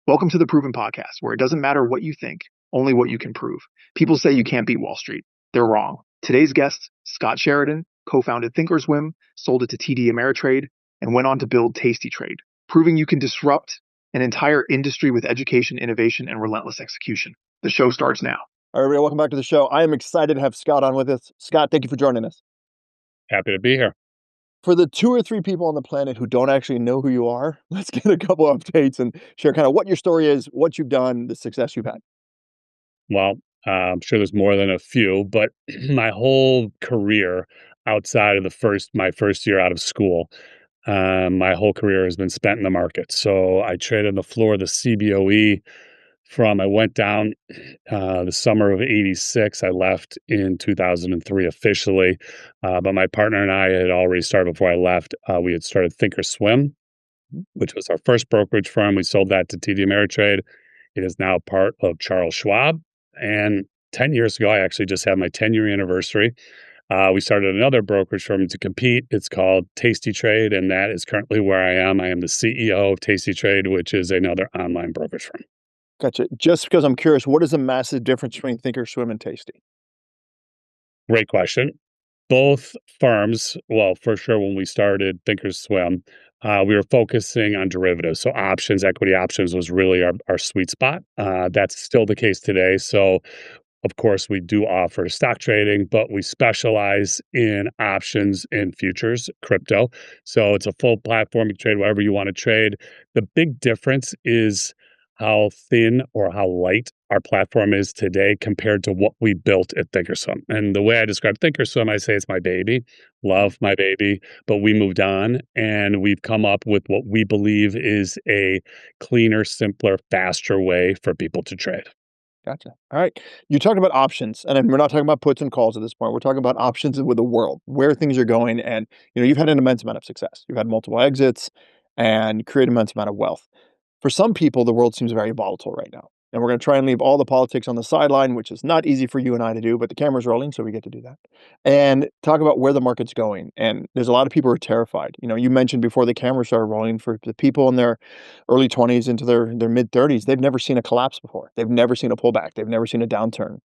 Welcome to the Proven Podcast, where it doesn't matter what you think, only what you can prove. People say you can't beat Wall Street. They're wrong. Today's guest, Scott Sheridan, co-founded Thinkorswim, sold it to TD Ameritrade, and went on to build TastyTrade, proving you can disrupt an entire industry with education, innovation, and relentless execution. The show starts now. All right, everybody, welcome back to the show. I am excited to have Scott on with us. Scott, thank you for joining us. Happy to be here. For the 2 or 3 people on the planet who don't actually know who you are, let's get a couple updates and share kind of what your story is, what you've done, the success you've had. Well, I'm sure there's more than a few, but my whole career outside of my first year out of school, my whole career has been spent in the market. So I traded the floor of the CBOE I went down the summer of '86. I left in 2003 officially, but my partner and I had already started before I left. We had started Thinkorswim, which was our first brokerage firm. We sold that to TD Ameritrade. It is now part of Charles Schwab. And 10 years ago, I actually just had my 10-year anniversary. We started another brokerage firm to compete. It's called TastyTrade, and that is currently where I am. I am the CEO of TastyTrade, which is another online brokerage firm. Gotcha. Just because I'm curious, what is the massive difference between Thinkorswim and Tasty? Great question. Both firms, well, for sure, when we started Thinkorswim, we were focusing on derivatives. So options, equity options was really our sweet spot. That's still the case today. So, of course, we do offer stock trading, but we specialize in options and futures, crypto. So it's a full platform. You trade whatever you want to trade. The big difference is how thin or how light our platform is today compared to what we built at Thinkorswim. And the way I describe Thinkorswim, I say it's my baby, love my baby, but we moved on and we've come up with what we believe is a cleaner, simpler, faster way for people to trade. Gotcha. All right. You talked about options, and then we're not talking about puts and calls at this point. We're talking about options with the world, where things are going, and you've had an immense amount of success. You've had multiple exits and create an immense amount of wealth. For some people, the world seems very volatile right now. And we're going to try and leave all the politics on the sideline, which is not easy for you and I to do, but the camera's rolling, so we get to do that. And talk about where the market's going. And there's a lot of people who are terrified. You mentioned before the camera started rolling, for the people in their early 20s into their mid 30s, they've never seen a collapse before. They've never seen a pullback. They've never seen a downturn.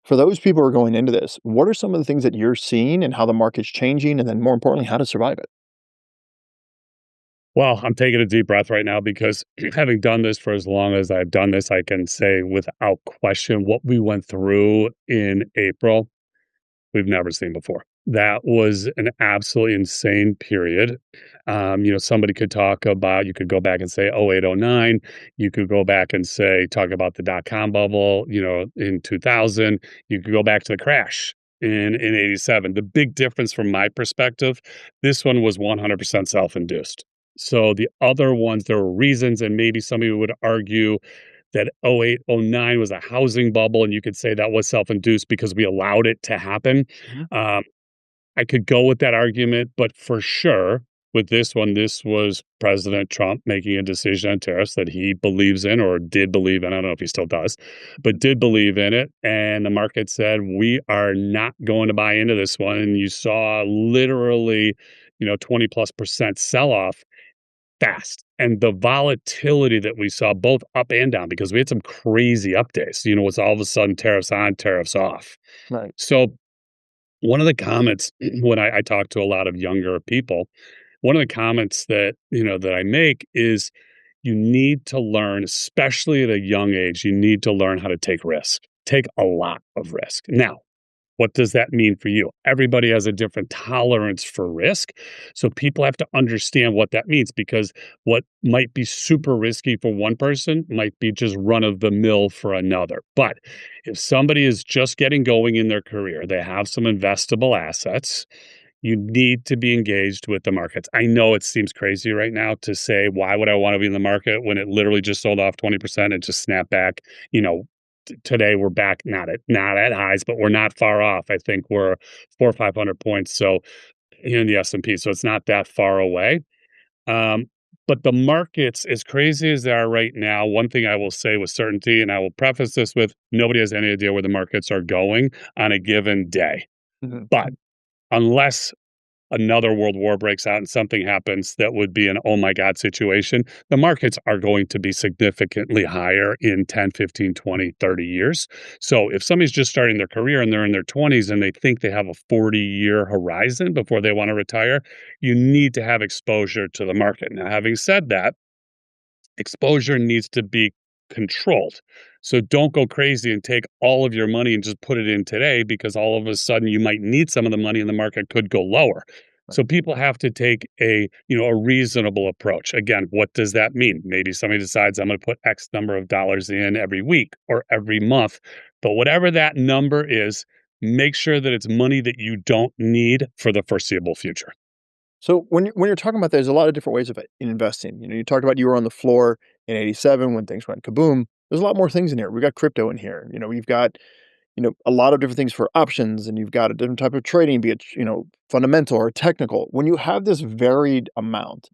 For those people who are going into this, what are some of the things that you're seeing and how the market's changing? And then more importantly, how to survive it? Well, I'm taking a deep breath right now because having done this for as long as I've done this, I can say without question what we went through in April, we've never seen before. That was an absolutely insane period. Somebody could talk about, you could go back and say '08, '09. You could go back and talk about the dot-com bubble, in 2000. You could go back to the crash in '87. The big difference from my perspective, this one was 100% self-induced. So the other ones, there were reasons, and maybe somebody would argue that '08, '09 was a housing bubble, and you could say that was self-induced because we allowed it to happen. Mhm. Um, I could go with that argument, but for sure, with this one, this was President Trump making a decision on tariffs that he believes in or did believe in. I don't know if he still does, but did believe in it. And the market said, we are not going to buy into this one. And you saw literally, 20+% sell off fast. And the volatility that we saw both up and down, because we had some crazy up days, it's all of a sudden tariffs on, tariffs off. Right. So one of the comments when I talk to a lot of younger people, one of the comments that I make is you need to learn, especially at a young age, you need to learn how to take risk, take a lot of risk. Now, what does that mean for you? Everybody has a different tolerance for risk. So people have to understand what that means because what might be super risky for one person might be just run of the mill for another. But if somebody is just getting going in their career, they have some investable assets, you need to be engaged with the markets. I know it seems crazy right now to say, why would I want to be in the market when it literally just sold off 20% and just snapped back, today we're back not at highs, but we're not far off. I think we're 400 or 500 points. So in the S&P, so it's not that far away. But the markets, as crazy as they are right now, one thing I will say with certainty, and I will preface this with nobody has any idea where the markets are going on a given day. Mhm. But unless another world war breaks out and something happens that would be an oh my God situation, the markets are going to be significantly higher in 10, 15, 20, 30 years. So if somebody's just starting their career and they're in their 20s and they think they have a 40-year horizon before they want to retire, you need to have exposure to the market. Now, having said that, exposure needs to be controlled. So don't go crazy and take all of your money and just put it in today, because all of a sudden you might need some of the money and the market could go lower. So people have to take a reasonable approach. Again, what does that mean? Maybe somebody decides I'm going to put X number of dollars in every week or every month. But whatever that number is, make sure that it's money that you don't need for the foreseeable future. So when you're talking about, there's a lot of different ways of investing. You talked about you were on the floor in '87 when things went kaboom. There's a lot more things in here. We got crypto in here. We've got a lot of different things for options, and you've got a different type of trading, be it fundamental or technical. When you have this varied amount,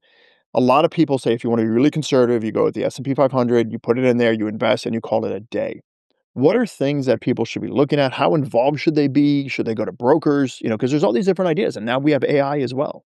a lot of people say if you want to be really conservative, you go with the S&P 500, you put it in there, you invest, and you call it a day. What are things that people should be looking at? How involved should they be? Should they go to brokers? Because there's all these different ideas, and now we have AI as well.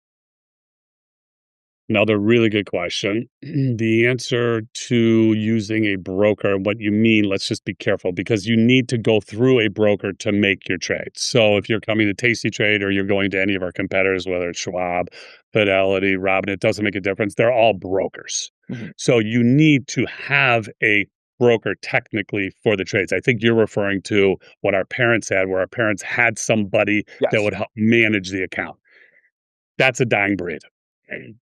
Another really good question. The answer to using a broker, what you mean, let's just be careful, because you need to go through a broker to make your trade. So if you're coming to TastyTrade or you're going to any of our competitors, whether it's Schwab, Fidelity, Robin, it doesn't make a difference. They're all brokers. Mhm. So you need to have a broker technically for the trades. I think you're referring to what our parents had, where our parents had somebody that Yes. would help manage the account. That's a dying breed.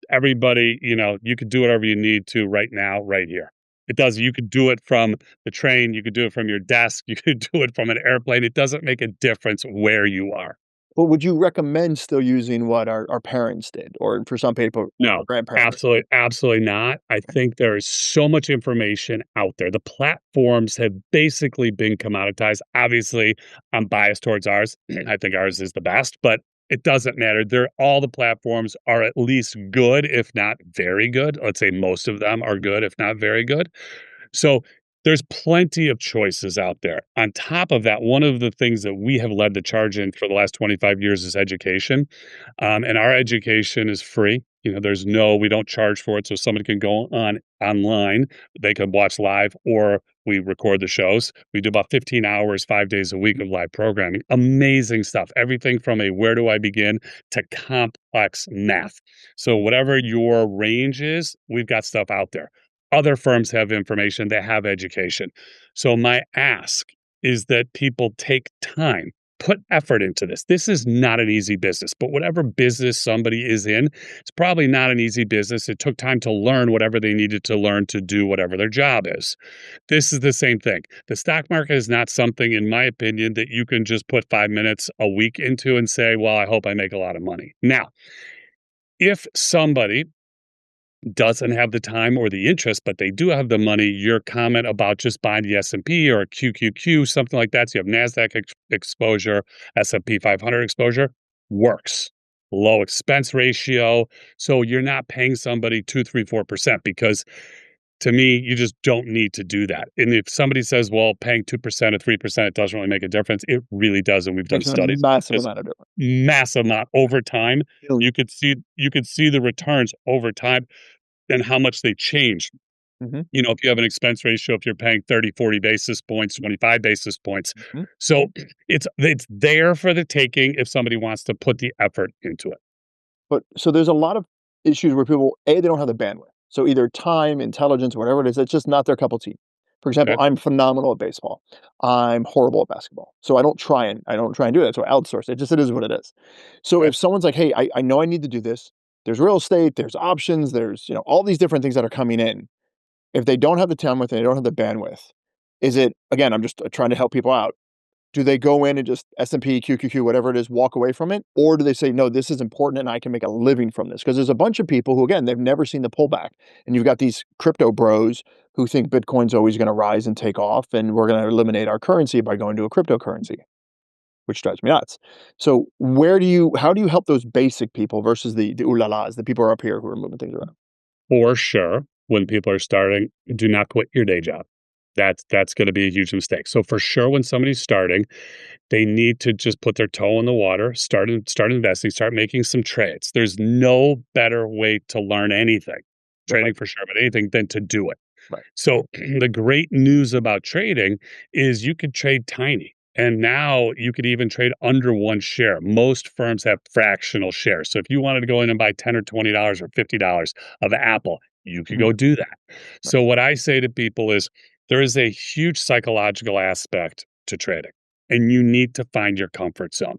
Everybody, you could do whatever you need to right now, right here. It does. You could do it from the train. You could do it from your desk. You could do it from an airplane. It doesn't make a difference where you are. Well, would you recommend still using what our parents did, or for some people, No, our grandparents? absolutely, absolutely not. I think there is so much information out there. The platforms have basically been commoditized. Obviously, I'm biased towards ours. I think ours is the best, but it doesn't matter. All the platforms are at least good, if not very good. Let's say most of them are good, if not very good. So there's plenty of choices out there. On top of that, one of the things that we have led the charge in for the last 25 years is education. And our education is free. We don't charge for it. So somebody can go online, they can watch live, or we record the shows. We do about 15 hours, 5 days a week of live programming. Amazing stuff. Everything from a where do I begin to complex math. So whatever your range is, we've got stuff out there. Other firms have information, they have education. So my ask is that people take time, put effort into this. This is not an easy business, but whatever business somebody is in, it's probably not an easy business. It took time to learn whatever they needed to learn to do whatever their job is. This is the same thing. The stock market is not something, in my opinion, that you can just put 5 minutes a week into and say, well, I hope I make a lot of money. Now, if somebody doesn't have the time or the interest, but they do have the money, your comment about just buying the S&P or a QQQ, something like that, so you have NASDAQ exposure, S&P 500 exposure, works. Low expense ratio. So you're not paying somebody 2, 3, 4%, because to me, you just don't need to do that. And if somebody says, well, paying 2% or 3%, it doesn't really make a difference, it really does. And we've done Makes a studies. massive It's amount of difference. massive amount over time. Billion. You could see the returns over time and how much they change. Mhm, If you have an expense ratio, if you're paying 30, 40 basis points, 25 basis points. mhm. So it's there for the taking if somebody wants to put the effort into it. But so there's a lot of issues where people, A, they don't have the bandwidth. So either time, intelligence, whatever it is, it's just not their cup of tea. For example, Okay. I'm phenomenal at baseball. I'm horrible at basketball. So I don't try and do that. So I outsource it. It is what it is. So Okay. if someone's like, hey, I know I need to do this, there's real estate, there's options, there's all these different things that are coming in. If they don't have the time with it, they don't have the bandwidth. Is it, again, I'm just trying to help people out. Do they go in and just S&P, QQQ, whatever it is, walk away from it? Or do they say, no, this is important and I can make a living from this? Because there's a bunch of people who, again, they've never seen the pullback. And you've got these crypto bros who think Bitcoin's always going to rise and take off and we're going to eliminate our currency by going to a cryptocurrency, which drives me nuts. So how do you help those basic people versus the ooh la las, the people who are up here who are moving things around? For sure, when people are starting, do not quit your day job. That's going to be a huge mistake. So for sure, when somebody's starting, they need to just put their toe in the water, start investing, start making some trades. There's no better way to learn anything, trading Right. for sure, but anything than to do it. Right. So the great news about trading is you could trade tiny. And now you could even trade under one share. Most firms have fractional shares. So if you wanted to go in and buy 10 or $20 or $50 of Apple, you could Mhm. go do that. Right. So what I say to people is there is a huge psychological aspect to trading, and you need to find your comfort zone.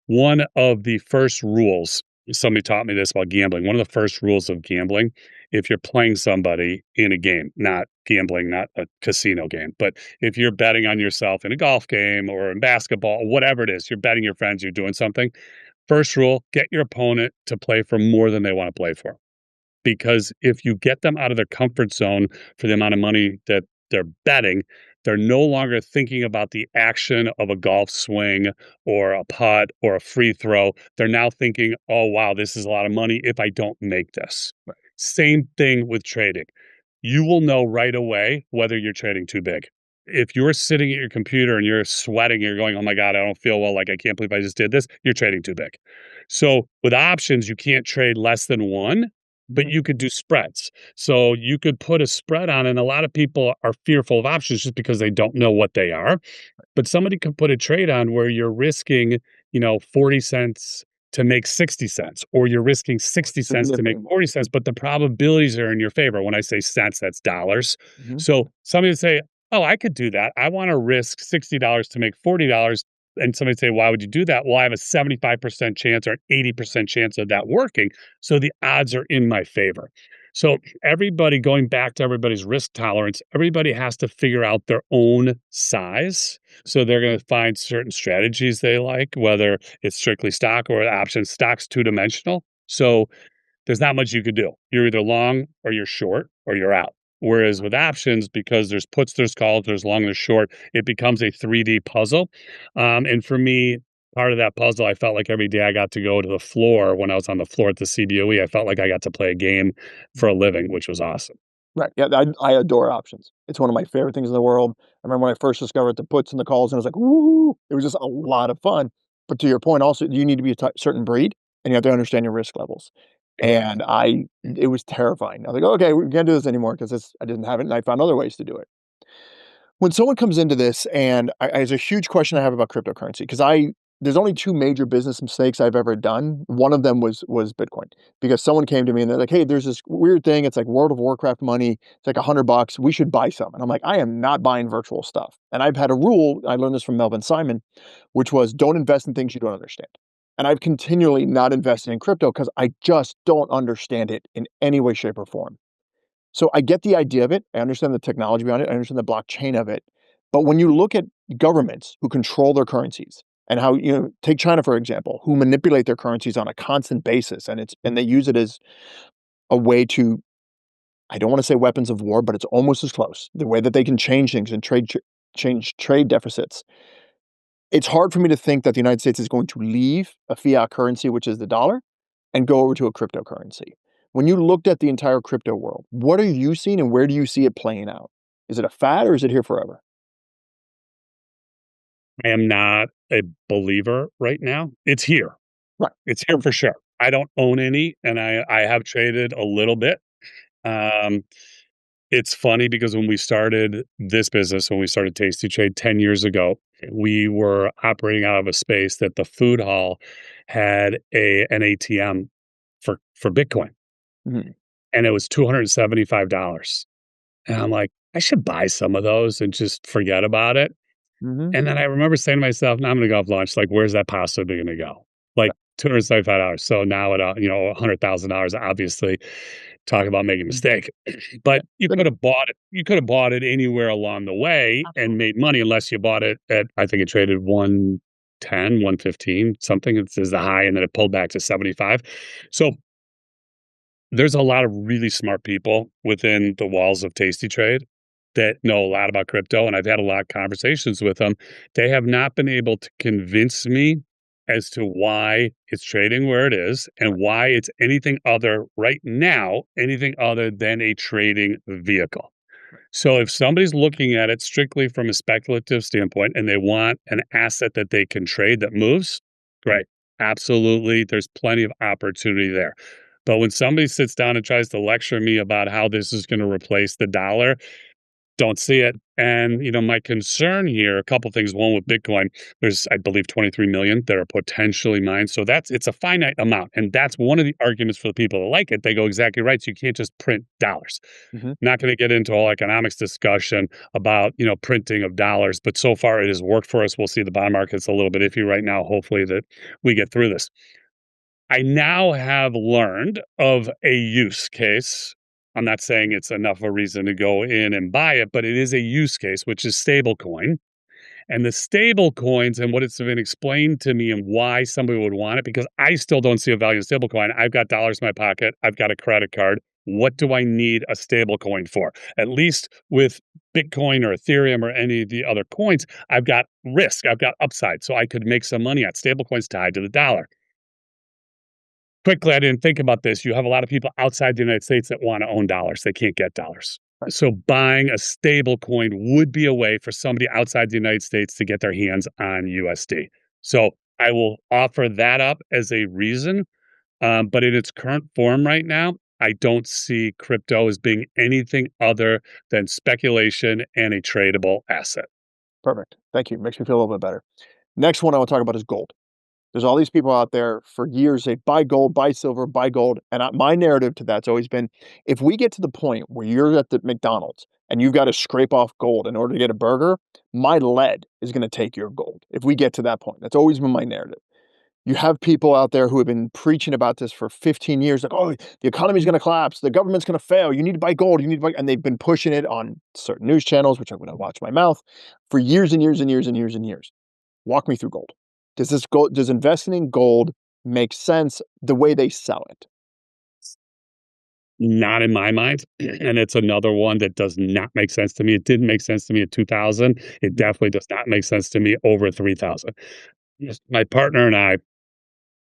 One of the first rules, somebody taught me this about gambling. One of the first rules of gambling, if you're playing somebody in a game, not gambling, not a casino game, but if you're betting on yourself in a golf game or in basketball, whatever it is, you're betting your friends, you're doing something. First rule, get your opponent to play for more than they want to play for. Because if you get them out of their comfort zone for the amount of money that they're betting, they're no longer thinking about the action of a golf swing or a putt or a free throw. They're now thinking, oh, wow, this is a lot of money if I don't make this. Right. Same thing with trading. You will know right away whether you're trading too big. If you're sitting at your computer and you're sweating, you're going, oh my God, I don't feel well. Like, I can't believe I just did this. You're trading too big. So with options, you can't trade less than one, but Mhm. you could do spreads. So you could put a spread on, and a lot of people are fearful of options just because they don't know what they are. But somebody could put a trade on where you're risking, 40 cents to make 60 cents, or you're risking 60 cents to make Significant. 40 cents, but the probabilities are in your favor. When I say cents, that's dollars. Mhm. So somebody would say, oh, I could do that. I want to risk $60 to make $40. And somebody say, why would you do that? Well, I have a 75% chance or an 80% chance of that working. So the odds are in my favor. So everybody, going back to everybody's risk tolerance, everybody has to figure out their own size. So they're going to find certain strategies they like, whether it's strictly stock or options. Stock's two-dimensional. So there's not much you could do. You're either long or you're short or you're out. Whereas with options, because there's puts, there's calls, there's long, there's short, it becomes a 3D puzzle. And for me, part of that puzzle, I felt like every day I got to go to the floor. When I was on the floor at the CBOE, I felt like I got to play a game for a living, which was awesome. Right. Yeah, I adore options. It's one of my favorite things in the world. I remember when I first discovered the puts and the calls, and I was like, "Woo!" It was just a lot of fun. But to your point, also, you need to be a certain breed, and you have to understand your risk levels. And it was terrifying. I was like, "Okay, we can't do this anymore," because I didn't have it, and I found other ways to do it. When someone comes into this, and there's a huge question I have about cryptocurrency because there's only two major business mistakes I've ever done. One of them was Bitcoin because someone came to me and they're like, "Hey, there's this weird thing. It's like World of Warcraft money. It's like $100. We should buy some." And I'm like, "I am not buying virtual stuff." And I've had a rule. I learned this from Melvin Simon, which was don't invest in things you don't understand. And I've continually not invested in crypto because I just don't understand it in any way, shape, or form. So I get the idea of it. I understand the technology behind it. I understand the blockchain of it. But when you look at governments who control their currencies and how, take China, for example, who manipulate their currencies on a constant basis and they use it as a way to, I don't want to say weapons of war, but it's almost as close. The way that they can change things and change trade deficits. It's hard for me to think that the United States is going to leave a fiat currency, which is the dollar, and go over to a cryptocurrency. When you looked at the entire crypto world, what are you seeing and where do you see it playing out? Is it a fad or is it here forever? I am not a believer right now. It's here. Right. It's here for sure. I don't own any, and I have traded a little bit. Um, it's funny because when we started this business, when we started TastyTrade 10 years ago, we were operating out of a space that the food hall had an ATM for Bitcoin, Mhm. and it was $275. And I'm like, I should buy some of those and just forget about it. Mhm. And then I remember saying to myself, "Now I'm gonna go have lunch, like, where's that possibly gonna go?" Like, $275. So now at, $100,000, obviously, talk about making a mistake. Yeah. But Like, you could have bought it anywhere along the way and made money unless you bought it at, I think it traded 110, 115, something. It says the high, and then it pulled back to 75. So there's a lot of really smart people within the walls of TastyTrade that know a lot about crypto, and I've had a lot of conversations with them. They have not been able to convince me as to why it's trading where it is and why it's anything other right now, anything other than a trading vehicle. So if somebody's looking at it strictly from a speculative standpoint and they want an asset that they can trade that moves, great. Absolutely. There's plenty of opportunity there. But when somebody sits down and tries to lecture me about how this is going to replace the dollar, don't see it. And, my concern here, a couple things. One with Bitcoin, there's, I believe, 23 million that are potentially mine. So it's a finite amount. And that's one of the arguments for the people that like it. They go exactly right. So you can't just print dollars. Hmm. Not going to get into all economics discussion about, printing of dollars, but so far it has worked for us. We'll see the bond market's a little bit iffy right now. Hopefully that we get through this. I now have learned of a use case. I'm not saying it's enough of a reason to go in and buy it, but it is a use case, which is stablecoin. And the stable coins and what it's been explained to me and why somebody would want it, because I still don't see a value in stablecoin. I've got dollars in my pocket. I've got a credit card. What do I need a stable coin for? At least with Bitcoin or Ethereum or any of the other coins, I've got risk. I've got upside. So I could make some money at stable coins tied to the dollar. Quickly, I didn't think about this. You have a lot of people outside the United States that want to own dollars. They can't get dollars. Right. So buying a stable coin would be a way for somebody outside the United States to get their hands on USD. So I will offer that up as a reason. But in its current form right now, I don't see crypto as being anything other than speculation and a tradable asset. Perfect. Thank you. Makes me feel a little bit better. Next one I want to talk about is gold. There's all these people out there for years say buy gold, buy silver, buy gold. And my narrative to that's always been if we get to the point where you're at the McDonald's and you've got to scrape off gold in order to get a burger, my lead is going to take your gold. If we get to that point, that's always been my narrative. You have people out there who have been preaching about this for 15 years, like, oh, the economy's going to collapse, the government's going to fail, you need to buy gold, you need to buy, and they've been pushing it on certain news channels, which I'm going to watch my mouth, for years and years and years and years and years. Walk me through gold. Does investing in gold make sense the way they sell it? Not in my mind. And it's another one that does not make sense to me. It didn't make sense to me at 2000. It definitely does not make sense to me over 3000. Yes. My partner and I,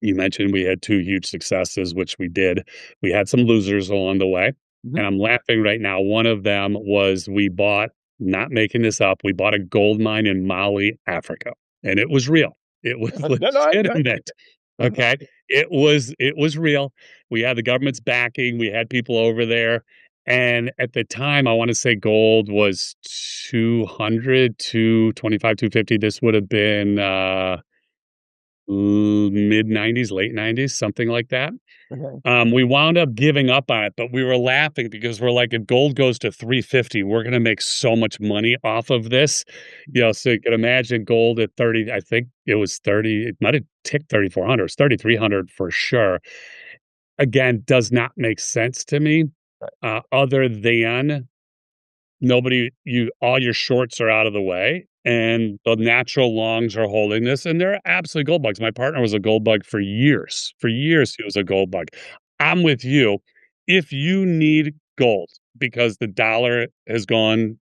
you mentioned we had two huge successes, which we did. We had some losers along the way. Mhm. And I'm laughing right now. One of them was we bought, not making this up, we bought a gold mine in Mali, Africa. And it was real. It was No, no, legitimate. Okay. It was real. We had the government's backing. We had people over there. And at the time, I want to say gold was 200, 225, 250. This would have been mid 90s, late 90s, something like that. Okay. We wound up giving up on it, but we were laughing because we're like, if gold goes to 350, we're going to make so much money off of this. So you can imagine gold at 30, I think it was 30, it might have ticked 3,400, it was 3,300 for sure. Again, does not make sense to me, other than all your shorts are out of the way and the natural longs are holding this and they're absolutely gold bugs. My partner was a gold bug for years. For years, he was a gold bug. I'm with you. If you need gold because the dollar has gone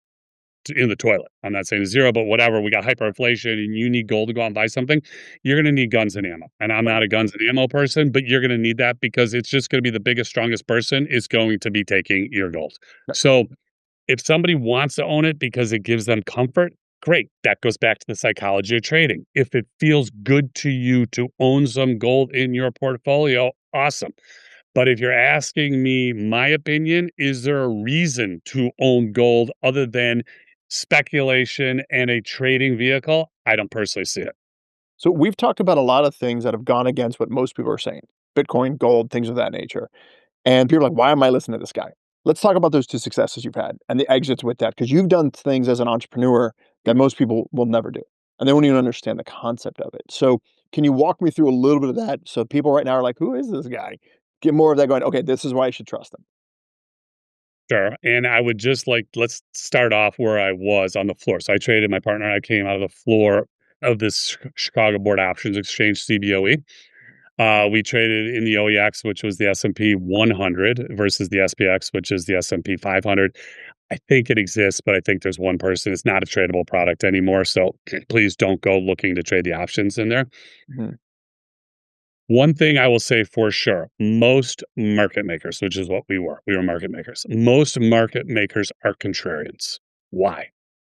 in the toilet, I'm not saying zero, but whatever, we got hyperinflation and you need gold to go out and buy something, you're going to need guns and ammo. And I'm not a guns and ammo person, but you're going to need that because it's just going to be the biggest, strongest person is going to be taking your gold. So if somebody wants to own it because it gives them comfort, great. That goes back to the psychology of trading. If it feels good to you to own some gold in your portfolio, awesome. But if you're asking me my opinion, is there a reason to own gold other than speculation and a trading vehicle? I don't personally see it. So we've talked about a lot of things that have gone against what most people are saying. Bitcoin, gold, things of that nature. And people are like, why am I listening to this guy? Let's talk about those two successes you've had and the exits with that, because you've done things as an entrepreneur that most people will never do. And they won't even understand the concept of it. So can you walk me through a little bit of that? So people right now are like, who is this guy? Get more of that going, okay, this is why I should trust him. Sure. And I would just let's start off where I was on the floor. So I traded my partner and I came out of the floor of this Chicago Board Options Exchange CBOE. We traded in the OEX, which was the S&P 100 versus the SPX, which is the S&P 500. I think it exists, but I think there's one person. It's not a tradable product anymore. So please don't go looking to trade the options in there. Mhm. One thing I will say for sure, most market makers, which is what we were market makers. Most market makers are contrarians. Why?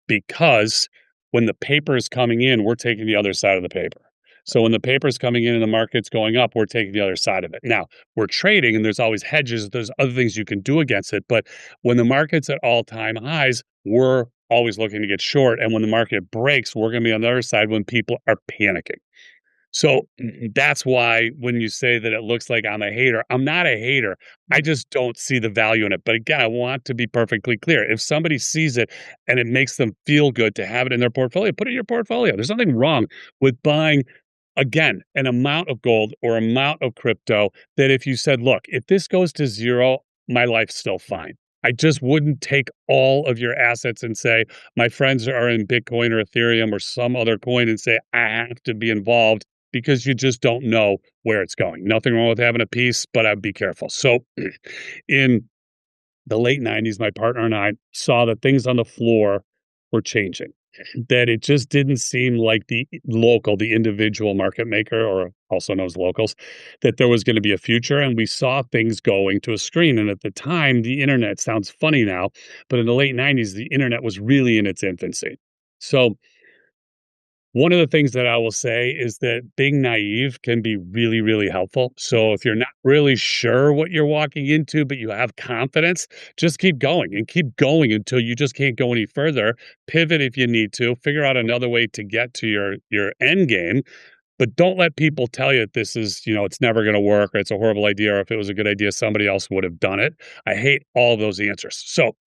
Because when the paper is coming in, we're taking the other side of the paper. So when the paper is coming in and the market's going up, we're taking the other side of it. Now, we're trading and there's always hedges, there's other things you can do against it, but when the market's at all-time highs, we're always looking to get short, and when the market breaks, we're going to be on the other side when people are panicking. So that's why when you say that it looks like I'm a hater, I'm not a hater. I just don't see the value in it. But again, I want to be perfectly clear. If somebody sees it and it makes them feel good to have it in their portfolio, put it in your portfolio. There's nothing wrong with buying, again, an amount of gold or amount of crypto that if you said, look, if this goes to zero, my life's still fine. I just wouldn't take all of your assets and say, my friends are in Bitcoin or Ethereum or some other coin and say, I have to be involved because you just don't know where it's going. Nothing wrong with having a piece, but I'd be careful. So in the late 90s, my partner and I saw that things on the floor were changing, that it just didn't seem like the individual market maker, or also known as locals, that there was going to be a future. And we saw things going to a screen. And at the time, the internet sounds funny now, but in the late 90s, the internet was really in its infancy. So one of the things that I will say is that being naive can be really, really helpful. So if you're not really sure what you're walking into, but you have confidence, just keep going and keep going until you just can't go any further. Pivot if you need to, figure out another way to get to your end game, but don't let people tell you that this is, it's never going to work or it's a horrible idea or if it was a good idea, somebody else would have done it. I hate all of those answers. So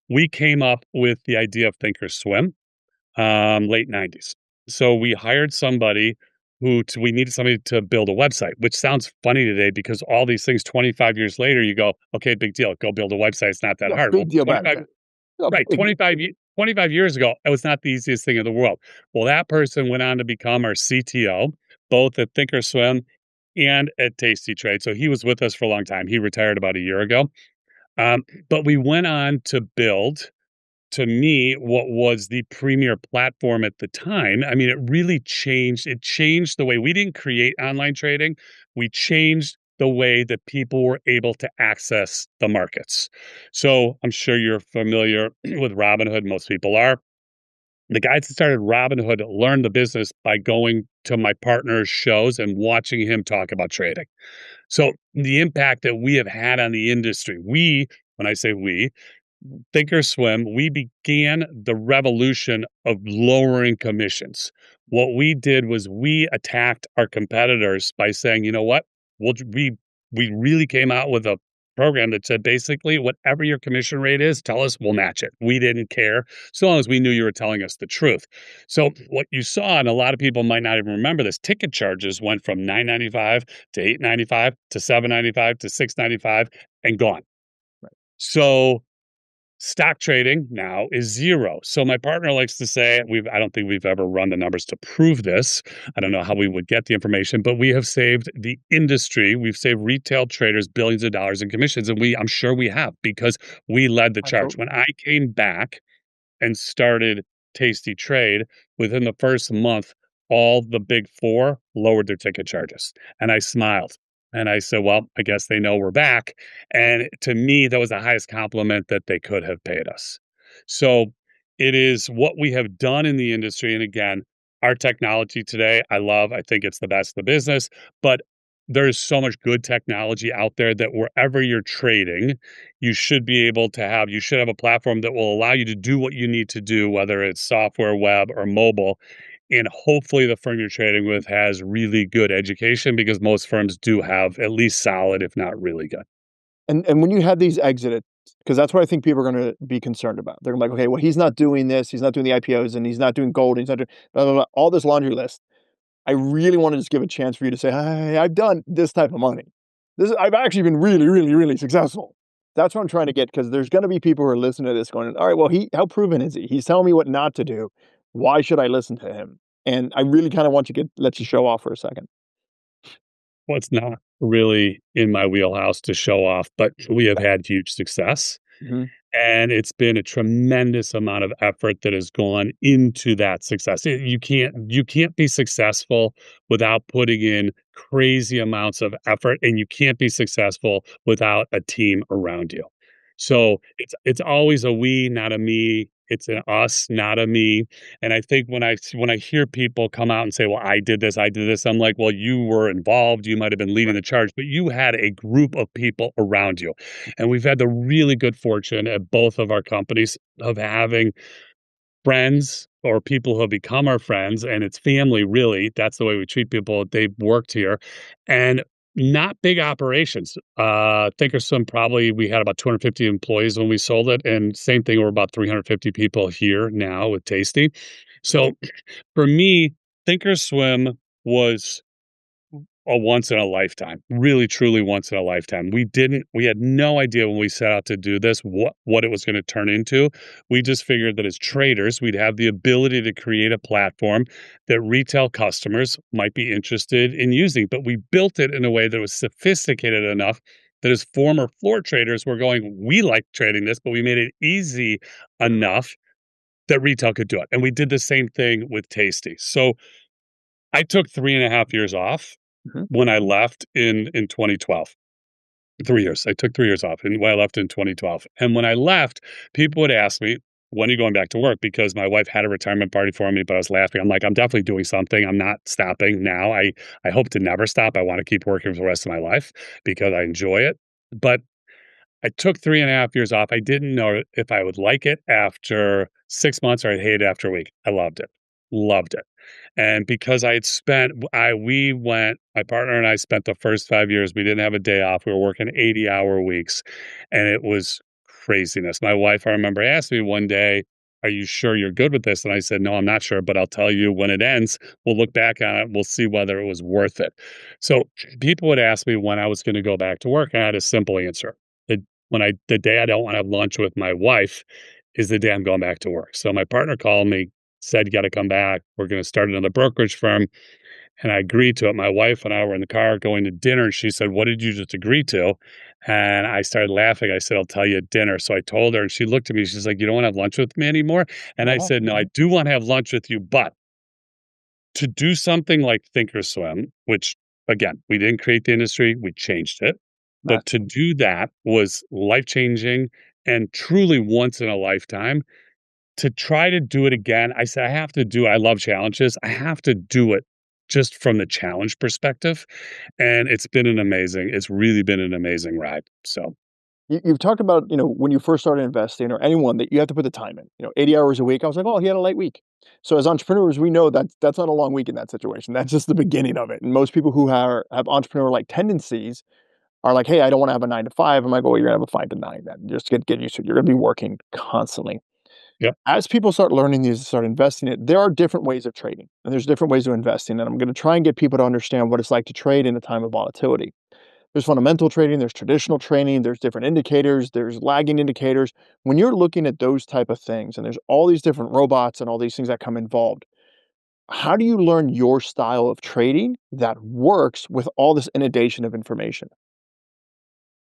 we came up with the idea of Thinkorswim, late 90s. So we hired somebody we needed somebody to build a website, which sounds funny today because all these things 25 years later, you go, okay, big deal. Go build a website. It's not that Yeah, hard. Well, big deal back 25, then. Yeah, right. big 25 years ago, it was not the easiest thing in the world. Well, that person went on to become our CTO, both at Thinkorswim and at TastyTrade. So he was with us for a long time. He retired about a year ago. But we went on to build, to me, what was the premier platform at the time. I mean, it really changed. It changed the way we didn't create online trading. We changed the way that people were able to access the markets. So I'm sure you're familiar with Robinhood. Most people are. The guys that started Robinhood learned the business by going to my partner's shows and watching him talk about trading. So the impact that we have had on the industry, when I say we, Thinkorswim, we began the revolution of lowering commissions. What we did was we attacked our competitors by saying, you know what? We really came out with a program that said basically whatever your commission rate is, tell us, we'll match it. We didn't care so long as we knew you were telling us the truth. So what you saw, and a lot of people might not even remember this, ticket charges went from $9.95 to $8.95 to $7.95 to $6.95 and gone. So stock trading now is zero. So my partner likes to say, I don't think we've ever run the numbers to prove this. I don't know how we would get the information, but we have saved the industry. We've saved retail traders billions of dollars in commissions. And I'm sure we have because we led the charge. When I came back and started TastyTrade, within the first month, all the big four lowered their ticket charges. And I smiled. And I said, well, I guess they know we're back. And to me, that was the highest compliment that they could have paid us. So it is what we have done in the industry. And again, our technology today, I love. I think it's the best in the business. But there's so much good technology out there that wherever you're trading, you should have a platform that will allow you to do what you need to do, whether it's software, web, or mobile. And hopefully the firm you're trading with has really good education because most firms do have at least solid, if not really good. And when you had these exited, because that's what I think people are gonna be concerned about. They're gonna be like, "Okay, well, he's not doing this, he's not doing the IPOs, and he's not doing gold, he's not doing blah, blah, blah," all this laundry list. I really wanna just give a chance for you to say, "Hey, I've done this type of money. I've actually been really, really, really successful." That's what I'm trying to get because there's gonna be people who are listening to this going, "All right, well, how proven is he? He's telling me what not to do. Why should I listen to him?" And I really kinda want you to let you show off for a second. Well, it's not really in my wheelhouse to show off, but we have had huge success. Mhm. And it's been a tremendous amount of effort that has gone into that success. You can't be successful without putting in crazy amounts of effort, and you can't be successful without a team around you. So it's always a we, not a me. It's an us, not a me. And I think when I hear people come out and say, "Well, I did this," I'm like, "Well, you were involved. You might have been leading Right. the charge, but you had a group of people around you." And we've had the really good fortune at both of our companies of having friends or people who have become our friends, and it's family, really. That's the way we treat people. They've worked here, and not big operations. Thinkorswim, probably we had about 250 employees when we sold it, and same thing. We're about 350 people here now with Tasty. Mhm. So for me, Thinkorswim was a once in a lifetime, really truly once in a lifetime. We had no idea when we set out to do this what it was going to turn into. We just figured that as traders, we'd have the ability to create a platform that retail customers might be interested in using, but we built it in a way that was sophisticated enough that as former floor traders were going, we like trading this, but we made it easy enough that retail could do it. And we did the same thing with Tasty. So I took 3.5 years off Mhm. when I left in 2012. 3 years. I took 3 years off and when I left in 2012. And when I left, people would ask me, "When are you going back to work?" Because my wife had a retirement party for me, but I was laughing. I'm like, "I'm definitely doing something. I'm not stopping now. I hope to never stop. I want to keep working for the rest of my life because I enjoy it." But I took 3.5 years off. I didn't know if I would like it after 6 months or I'd hate it after a week. I loved it. Loved it. And because I had spent I we went my partner and I spent the first 5 years, we didn't have a day off. We were working 80-hour weeks, and it was craziness. My wife, I remember, asked me one day, "Are you sure you're good with this?" And I said, "No, I'm not sure, but I'll tell you when it ends. We'll look back on it. We'll see whether it was worth it." So people would ask me when I was gonna go back to work, and I had a simple answer. The day I don't wanna have lunch with my wife is the day I'm going back to work. So my partner called me, said, "You gotta come back. We're gonna start another brokerage firm." And I agreed to it. My wife and I were in the car going to dinner, and she said, "What did you just agree to?" And I started laughing. I said, "I'll tell you at dinner." So I told her, and she looked at me. She's like, "You don't wanna have lunch with me anymore?" And I Uh-huh. said, "No, I do wanna have lunch with you, but to do something like Thinkorswim," which, again, we didn't create the industry, we changed it. But to Massive. do that was life-changing and truly once in a lifetime. To try to do it again, I said, I love challenges. I have to do it just from the challenge perspective, and it's really been an amazing ride, so You've talked about, when you first started investing or anyone that you have to put the time in, 80 hours a week. I was like, oh, he had a light week. So as entrepreneurs, we know that that's not a long week in that situation. That's just the beginning of it. And most people who have entrepreneur like tendencies are like, hey, I don't want to have a 9 to 5. I'm like, oh, you're gonna have a 5 to 9 then. Just get used to it. You're gonna be working constantly. yep, As people start learning these and start investing it, there are different ways of trading and there's different ways of investing. And I'm gonna try and get people to understand what it's like to trade in a time of volatility. There's fundamental trading, there's traditional trading, there's different indicators, there's lagging indicators. When you're looking at those type of things, and there's all these different robots and all these things that come involved, how do you learn your style of trading that works with all this inundation of information?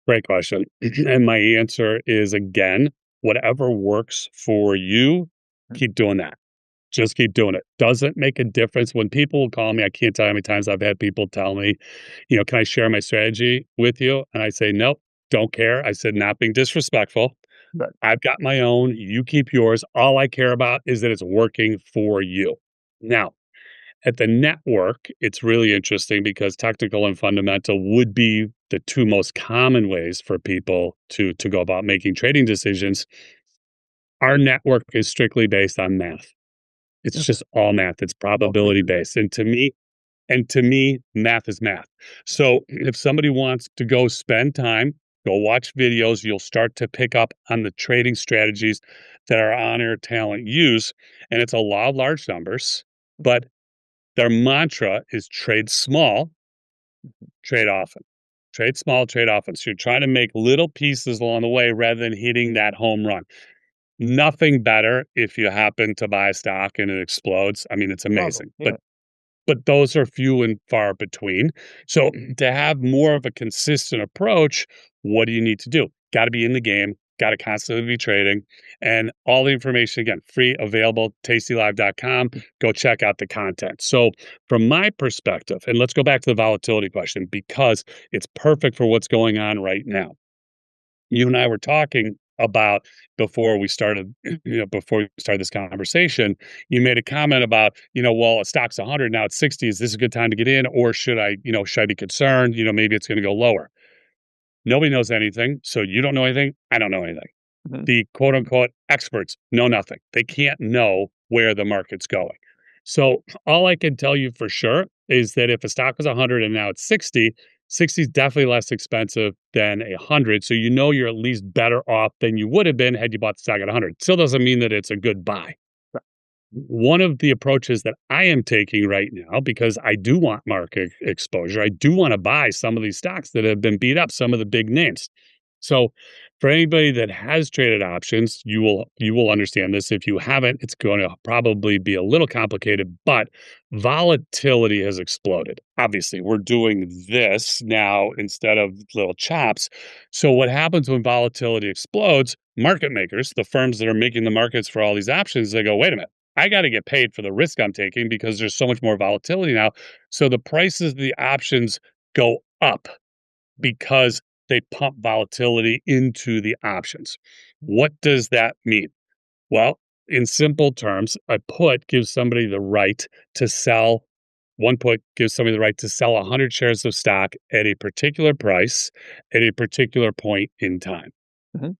great question. And my answer is, again, whatever works for you, Mm. keep doing that. Just keep doing it. Doesn't make a difference when people call me. I can't tell you how many times I've had people tell me, "Can I share my strategy with you?" And I say, "Nope, don't care." I said, "Not being disrespectful. Right. I've got my own. You keep yours. All I care about is that it's working for you." Now, at the network, it's really interesting because technical and fundamental would be the two most common ways for people to go about making trading decisions. Our network is strictly based on math. It's Okay. just all math. It's All probability futures. based. And to me, math is math. So if somebody wants to go spend time, go watch videos, you'll start to pick up on the trading strategies that our on-air talent use. And it's a law of large numbers, but their mantra is trade small, trade often. Trade small, trade often. So you're trying to make little pieces along the way rather than hitting that home run. Nothing better if you happen to buy a stock and it explodes. I mean, it's Awesome. amazing. Yeah. But those are few and far between. So to have more of a consistent approach, what do you need to do? Got to be in the game, got to constantly be trading. And all the information, again, free, available, tastylive.com. Go check out the content. So, from my perspective, and let's go back to the volatility question because it's perfect for what's going on right now. You and I were talking about before we started, before we started this conversation, you made a comment about, well, a stock's 100, now it's 60. Is this a good time to get in? Or should I be concerned? Maybe it's going to go lower. Nobody knows anything. So you don't know anything. I don't know anything. Mhm. The quote unquote experts know nothing. They can't know where the market's going. So all I can tell you for sure is that if a stock was 100 and now it's 60, 60 is definitely less expensive than 100. So you're at least better off than you would have been had you bought the stock at 100. Still doesn't mean that it's a good buy. One of the approaches that I am taking right now, because I do want market exposure, I do want to buy some of these stocks that have been beat up, some of the big names. So for anybody that has traded options, you will understand this. If you haven't, it's going to probably be a little complicated, but volatility has exploded. Obviously, we're doing this now instead of little chops. So what happens when volatility explodes? Market makers, the firms that are making the markets for all these options, they go, wait a minute. I got to get paid for the risk I'm taking because there's so much more volatility now. So the prices of the options go up because they pump volatility into the options. What does that mean? Well, in simple terms, a put gives somebody the right to sell. One put gives somebody the right to sell 100 shares of stock at a particular price at a particular point in time. Mhm.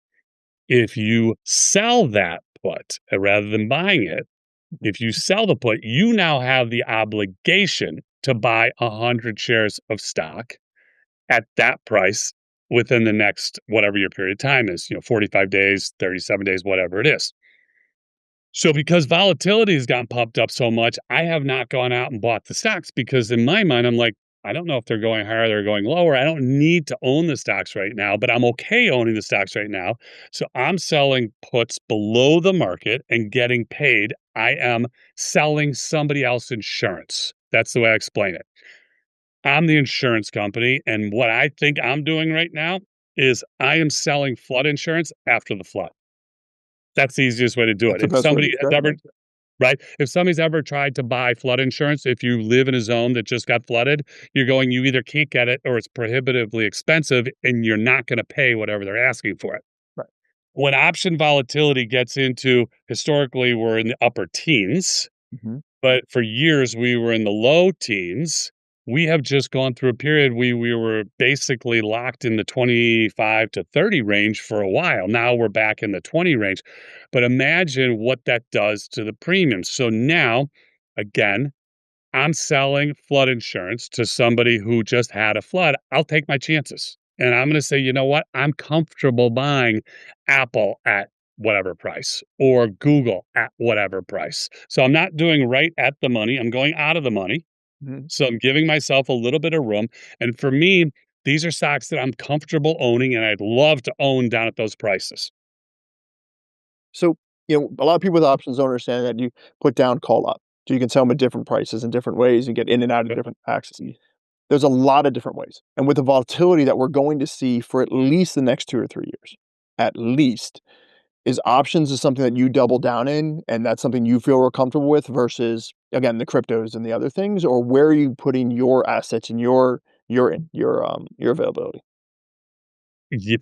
If you sell that put rather than buying it, if you sell the put, you now have the obligation to buy 100 shares of stock at that price within the next whatever your period of time is, 45 days, 37 days, whatever it is. So because volatility has gotten pumped up so much, I have not gone out and bought the stocks because in my mind, I'm like, I don't know if they're going higher, they're going lower. I don't need to own the stocks right now, but I'm okay owning the stocks right now. So I'm selling puts below the market and getting paid. I am selling somebody else's insurance. That's the way I explain it. I'm the insurance company, and what I think I'm doing right now is I am selling flood insurance after the flood. That's the easiest way to do That's it. the If best way to somebody has describe ever it. Right? If somebody's ever tried to buy flood insurance, if you live in a zone that just got flooded, you either can't get it or it's prohibitively expensive and you're not going to pay whatever they're asking for it. Right. When option volatility gets into, historically, we're in the upper teens, Mhm. but for years we were in the low teens. We have just gone through a period we were basically locked in the 25 to 30 range for a while. Now we're back in the 20 range. But imagine what that does to the premiums. So now, again, I'm selling flood insurance to somebody who just had a flood. I'll take my chances. And I'm going to say, you know what? I'm comfortable buying Apple at whatever price or Google at whatever price. So I'm not doing right at the money. I'm going out of the money. Mhm. So I'm giving myself a little bit of room. And for me, these are stocks that I'm comfortable owning and I'd love to own down at those prices. So, a lot of people with options don't understand that you put down, call up. So you can sell them at different prices in different ways and get in and out of Yep. different access. There's a lot of different ways. And with the volatility that we're going to see for at least the next 2 or 3 years, at least, is options is something that you double down in, and that's something you feel real comfortable with versus, again, the cryptos and the other things, or where are you putting your assets and your availability?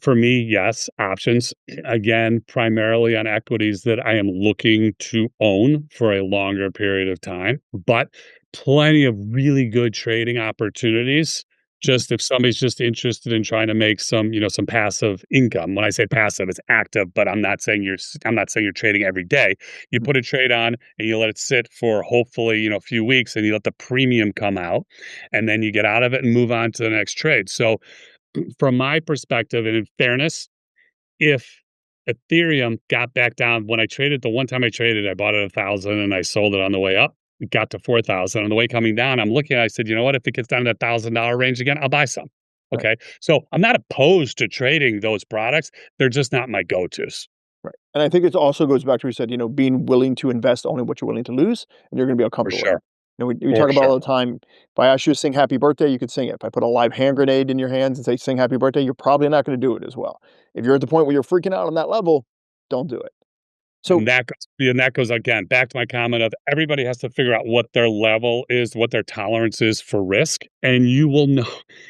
For me, yes, options. Again, primarily on equities that I am looking to own for a longer period of time, but plenty of really good trading opportunities. Just if somebody's just interested in trying to make some passive income. When I say passive, it's active, but I'm not saying you're trading every day. You put a trade on and you let it sit for hopefully, a few weeks and you let the premium come out and then you get out of it and move on to the next trade. So from my perspective, and in fairness, if Ethereum got back down when I traded, the one time I traded, I bought it 1,000 and I sold it on the way up. It got to 4,000. On the way coming down, I'm looking at it, I said, you know what? If it gets down to that $1,000 range again, I'll buy some. Right, Okay. So I'm not opposed to trading those products. They're just not my go-tos. right. And I think it also goes back to what you said, being willing to invest only what you're willing to lose, and you're gonna be For uncomfortable with sure. that. We For talk about sure. all the time, if I ask you to sing happy birthday, you could sing it. If I put a live hand grenade in your hands and say sing happy birthday, you're probably not going to do it as well. If you're at the point where you're freaking out on that level, don't do it. So And that goes again back to my comment of everybody has to figure out what their level is, what their tolerance is for risk, and you will know.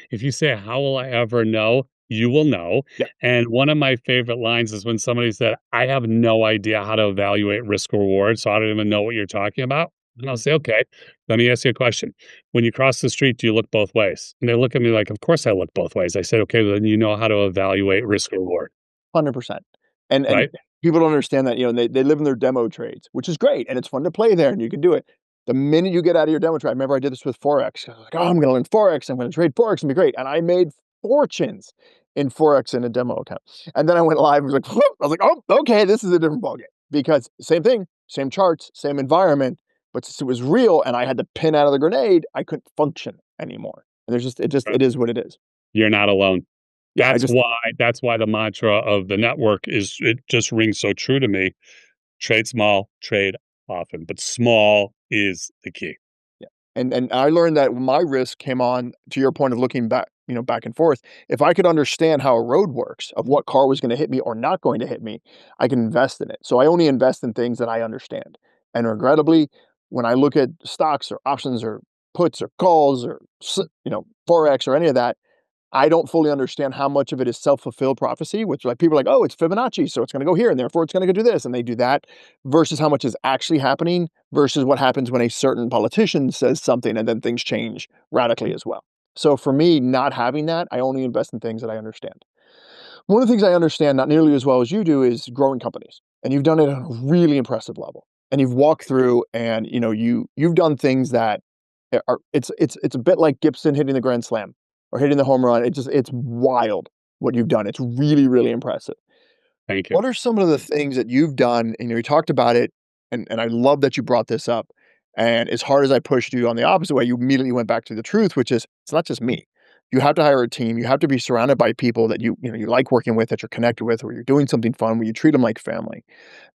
If you say, "How will I ever know?" You will know. yeah, And one of my favorite lines is when somebody said, "I have no idea how to evaluate risk reward, so I don't even know what you're talking about." And I'll say, "Okay, let me ask you a question. When you cross the street, do you look both ways?" And they look at me like, "Of course I look both ways." I said, "Okay, then you know how to evaluate risk reward, 100%. And right?" people don't understand that, they live in their demo trades, which is great, and it's fun to play there, and you can do it. The minute you get out of your demo trade, I remember I did this with Forex. I was like, "Oh, I'm gonna learn Forex. I'm gonna trade Forex. It's gonna be great." And I made fortunes in Forex in a demo account. And then I went live, I was like, "Whoop." I was like, "Oh, okay, this is a different ballgame." Because same thing, same charts, same environment, but since it was real and I had the pin out of the grenade, I couldn't function anymore. And it is what it is. You're not alone. Yeah, That's why the mantra of the network is it just rings so true to me. Trade small, trade often, but small is the key. Yeah. And I learned that my risk came on to your point of looking back, back and forth. If I could understand how a road works, of what car was going to hit me or not going to hit me, I can invest in it. So I only invest in things that I understand. And regrettably, when I look at stocks or options or puts or calls or forex or any of that, I don't fully understand how much of it is self-fulfilled prophecy, which like people are like, oh, it's Fibonacci, so it's going to go here and therefore it's going to go do this, and they do that, versus how much is actually happening, versus what happens when a certain politician says something and then things change radically as well. So for me, not having that, I only invest in things that I understand. One of the things I understand not nearly as well as you do is growing companies, and you've done it at a really impressive level. And you've walked through, and you've done things that are it's a bit like Gibson hitting the grand slam or hitting the home run. It's wild what you've done. It's really really impressive. Thank you. What are some of the things that you've done? You talked about it, and I love that you brought this up. And as hard as I pushed you on the opposite way, you immediately went back to the truth, which is it's not just me. You have to hire a team. You have to be surrounded by people that you like working with, that you're connected with, where you're doing something fun, where you treat them like family.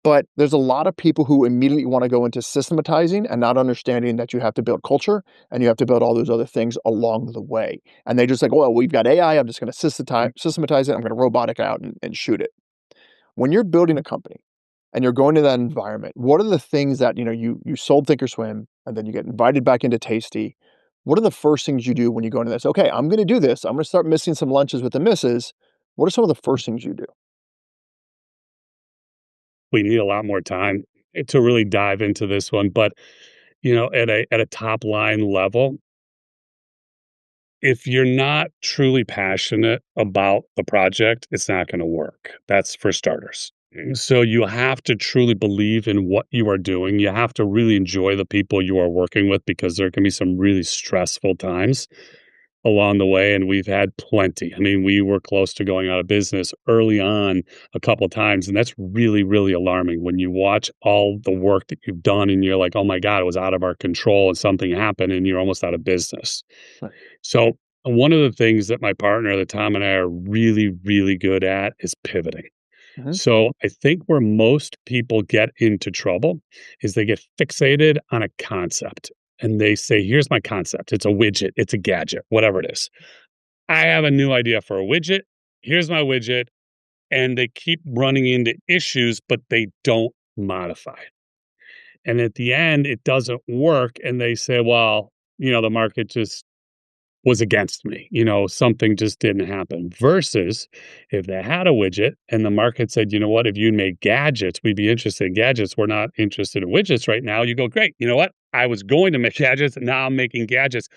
But there's a lot of people who immediately want to go into systematizing and not understanding that you have to build culture and you have to build all those other things along the way. And they just like, well, we've got AI. I'm just going to systematize it. I'm going to robotic out and shoot it. When you're building a company and you're going to that environment, what are the things that, you sold Thinkorswim and then you get invited back into Tasty? What are the first things you do when you go into this? Okay, I'm going to do this. I'm going to start missing some lunches with the misses. What are some of the first things you do? We need a lot more time to really dive into this one, but at a top line level, if you're not truly passionate about the project, it's not going to work. That's for starters. So you have to truly believe in what you are doing. You have to really enjoy the people you are working with because there can be some really stressful times along the way, and we've had plenty. I mean, we were close to going out of business early on a couple of times, and that's really, really alarming when you watch all the work that you've done and you're like, "Oh my god, it was out of our control and something happened and you're almost out of business." Right. So, one of the things that my partner, that Tom and I are really, really good at is pivoting. Mhm. So, I think where most people get into trouble is they get fixated on a concept and they say, "Here's my concept. It's a widget, it's a gadget, whatever it is. I have a new idea for a widget. Here's my widget." And they keep running into issues, but they don't modify. And at the end, it doesn't work. And they say, well, the market just was against me. Something just didn't happen. Versus if they had a widget and the market said, you know what, if you made gadgets, we'd be interested in gadgets. We're not interested in widgets right now. You go, great. You know what? I was going to make gadgets. Now I'm making gadgets.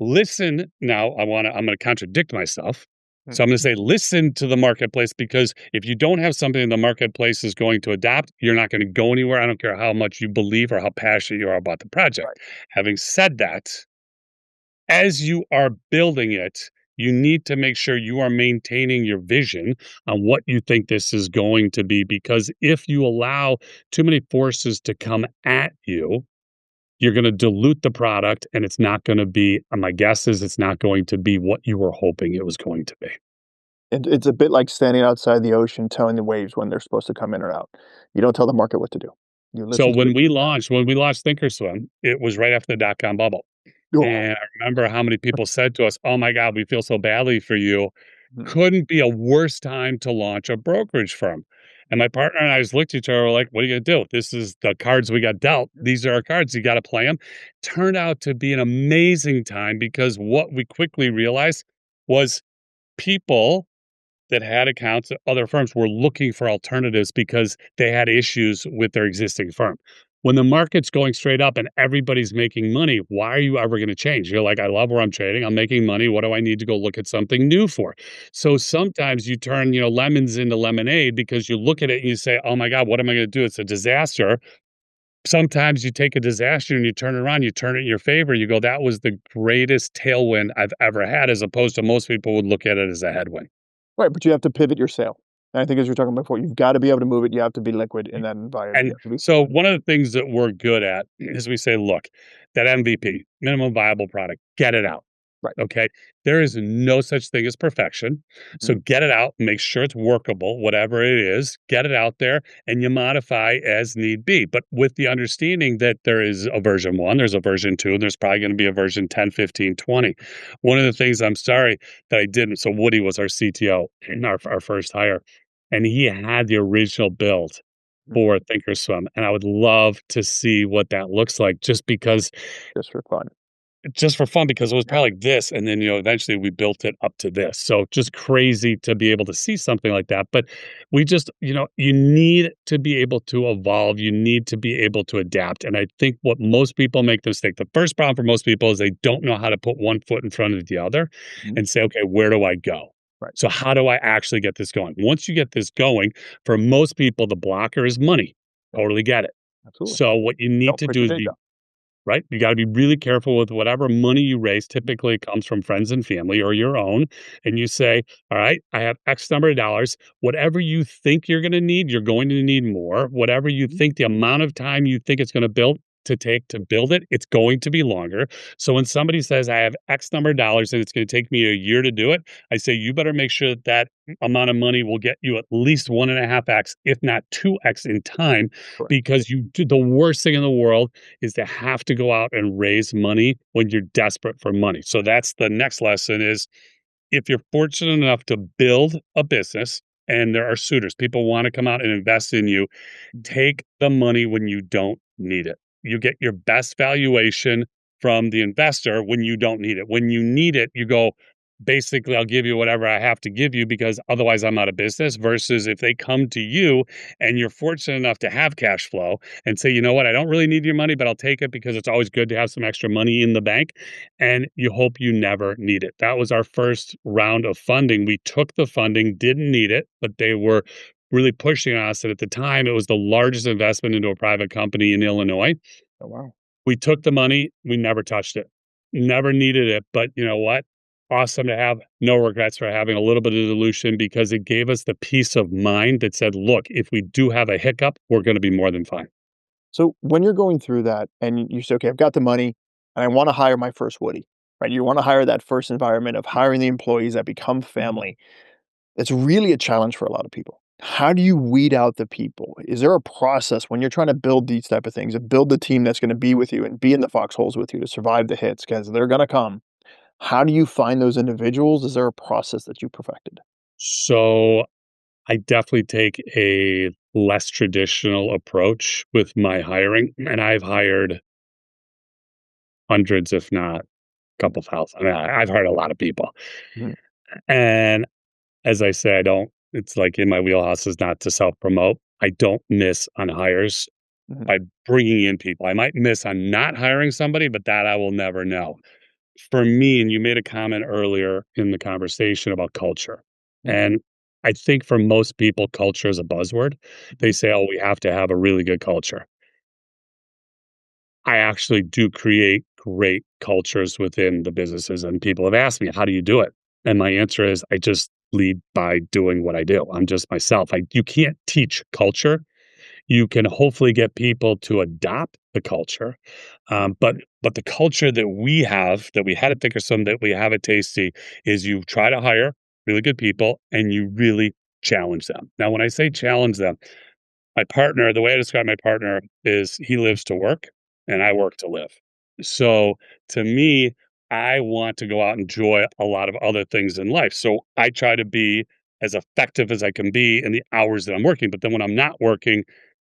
Listen, now I'm going to contradict myself. Mm. So I'm going to say, listen to the marketplace, because if you don't have something the marketplace is going to adopt, you're not going to go anywhere. I don't care how much you believe or how passionate you are about the Right. project. Having said that, as you are building it, you need to make sure you are maintaining your vision on what you think this is going to be. Because if you allow too many forces to come at you, you're going to dilute the product and it's not going to be, my guess is it's not going to be what you were hoping it was going to be. It's a bit like standing outside the ocean telling the waves when they're supposed to come in or out. You don't tell the market what to do. You So listen to it. when we launched Thinkorswim, it was right after the dot-com bubble, Oh, and I remember how many people said to us, "Oh my god, we feel so badly for you. mhm, Couldn't be a worse time to launch a brokerage firm." And my partner and I just looked at each other, we're like, "What are you gonna do? This is the cards we got dealt. These are our cards, you gotta play them." Turned out to be an amazing time because what we quickly realized was people that had accounts at other firms were looking for alternatives because they had issues with their existing firm. When the market's going straight up and everybody's making money, why are you ever going to change? You're like, I love where I'm trading. I'm making money. What do I need to go look at something new for? So sometimes you turn, lemons into lemonade because you look at it and you say, oh my God, what am I going to do? It's a disaster. Sometimes you take a disaster and you turn it around, you turn it in your favor. You go, that was the greatest tailwind I've ever had, as opposed to most people would look at it as a headwind. right, but you have to pivot your sale. And I think as you are talking about before, you've gotta be able to move it, you have to be liquid in that environment, you And have to be so one of the things that we're good at is we say, look, that MVP, minimum viable product, get it out. right. Okay. There is no such thing as perfection. So Mhm, get it out, make sure it's workable, whatever it is, get it out there and you modify as need be. But with the understanding that there is a version one, there's a version two, and there's probably going to be a version 10, 15, 20. One of the things I'm sorry that I didn't. So Woody was our CTO in our first hire, and he had the original build mhm, for Thinkorswim, and I would love to see what that looks like just for fun. just for fun because it was Yeah, probably like this, and then, eventually we built it up to this. So just crazy to be able to see something like that, but we just you need to be able to evolve, you need to be able to adapt, and I think what most people make the mistake the first problem for most people is they don't know how to put one foot in front of the other mhm, and say, "Okay, where do I go?" right, So how do I actually get this going? Once you get this going, for most people, the blocker is money. yeah, Totally get it. absolutely. So what you need Don't to quit do your is day be job. right. You got to be really careful with whatever money you raise. Mhm, Typically, it comes from friends and family or your own. And you say, all right, I have X number of dollars. Whatever you think you're going to need, you're going to need more. Whatever you mhm, think the amount of time you think it's going to build to take to build it, it's going to be longer. So when somebody says, I have X number of dollars and it's going to take me a year to do it, I say, you better make sure that that amount of money will get you at least 1.5x, if not 2x in time, correct. because you do the worst thing in the world is to have to go out and raise money when you're desperate for money. So that's the next lesson is if you're fortunate enough to build a business and there are suitors, people want to come out and invest in you, Mhm, take the money when you don't need it. You get your best valuation from the investor when you don't need it. When you need it, you go, basically, I'll give you whatever I have to give you because otherwise I'm out of business. Versus if they come to you and you're fortunate enough to have cash flow and say, you know what, I don't really need your money, but I'll take it because it's always good to have some extra money in the bank. And you hope you never need it. That was our first round of funding. We took the funding, didn't need it, but they were really pushing us. And at the time, it was the largest investment into a private company in Illinois. oh, wow. We took the money, we never touched it, never needed it. But you know what? Awesome to have no regrets for having a little bit of dilution because it gave us the peace of mind that said, look, if we do have a hiccup, we're going to be more than fine. So when you're going through that and you say, okay, I've got the money and I want to hire my first Woody, right? You want to hire that first environment of hiring the employees that become family. It's really a challenge for a lot of people. How do you weed out the people? Is there a process when you're trying to build these type of things and build the team that's going to be with you and be in the foxholes with you to survive the hits because they're going to come? How do you find those individuals? Is there a process that you perfected? So I definitely take a less traditional approach with my hiring. And I've hired hundreds, if not a couple thousand. I mean, I've hired a lot of people. Mhm, And as I say, I don't, it's like in my wheelhouse is not to self promote. I don't miss on hires mhm, by bringing in people. I might miss on not hiring somebody, but that I will never know. For me, and you made a comment earlier in the conversation about culture. mhm, And I think for most people, culture is a buzzword. They mhm, say, oh, we have to have a really good culture. I actually do create great cultures within the businesses, and people have asked me, how do you do it? And my answer is, I just lead by doing what I do. I'm just myself. You can't teach culture. You can hopefully get people to adopt the culture. But the culture that we have, that we had at Thinkorswim, that we have at Tasty, is you try to hire really good people and you really challenge them. Now, when I say challenge them, My partner, the way I describe my partner is he lives to work and I work to live. So to me, I want to go out and enjoy a lot of other things in life. So I try to be as effective as I can be in the hours that I'm working. But then when I'm not working,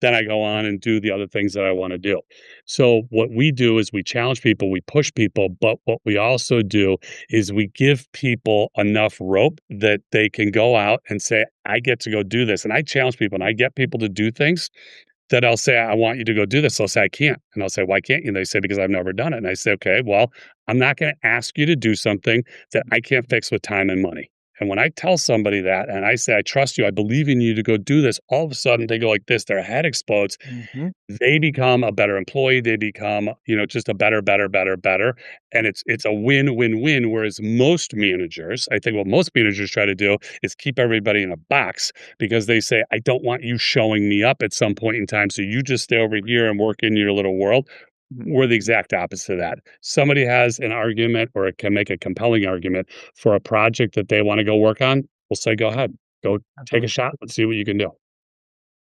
then I go on and do the other things that I want to do. So what we do is we challenge people, we push people, but what we also do is we give people enough rope that they can go out and say, I get to go do this. And I challenge people and I get people to do things that I'll say, I want you to go do this. They'll say, I can't. And I'll say, why can't you? And they say, because I've never done it. And I say, okay, well, I'm not going to ask you to do something that I can't fix with time and money. And when I tell somebody that and I say, I trust you, I believe in you to go do this, all of a sudden they go like this, their head explodes. Mhm. They become a better employee. They become, just a better. And it's a win-win-win. Whereas most managers, I think what most managers try to do is keep everybody in a box because they say, I don't want you showing me up at some point in time. So you just stay over here and work in your little world. Mhm. We're the exact opposite of that. Somebody has an argument or it can make a compelling argument for a project that they want to go work on. We'll say, go ahead, go take a Absolutely. shot. Let's see what you can do.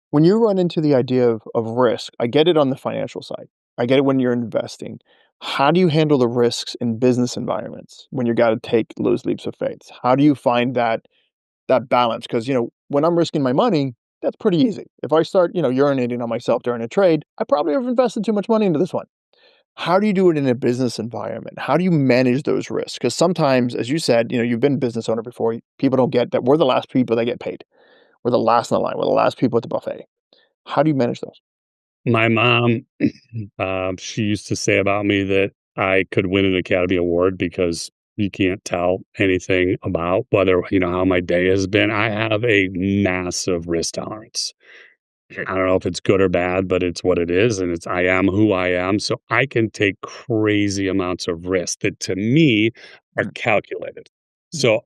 When you run into the idea of risk, I get it on the financial side. I get it when you're investing. How do you handle the risks in business environments when you got to take those leaps of faith? How do you find that balance? Because when I'm risking my money, that's pretty easy. If I start, urinating on myself during a trade, I probably have invested too much money into this one. How do you do it in a business environment? How do you manage those risks? Because sometimes, as you said, you've been a business owner before. People don't get that we're the last people that get paid. We're the last in the line. We're the last people at the buffet. How do you manage those? My mom, she used to say about me that I could win an Academy Award because you can't tell anything about whether, how my day has been. I have a massive risk tolerance. I don't know if it's good or bad, but it's what it is, and I am who I am, so I can take crazy amounts of risk that to me are Mhm, calculated. mhm, So,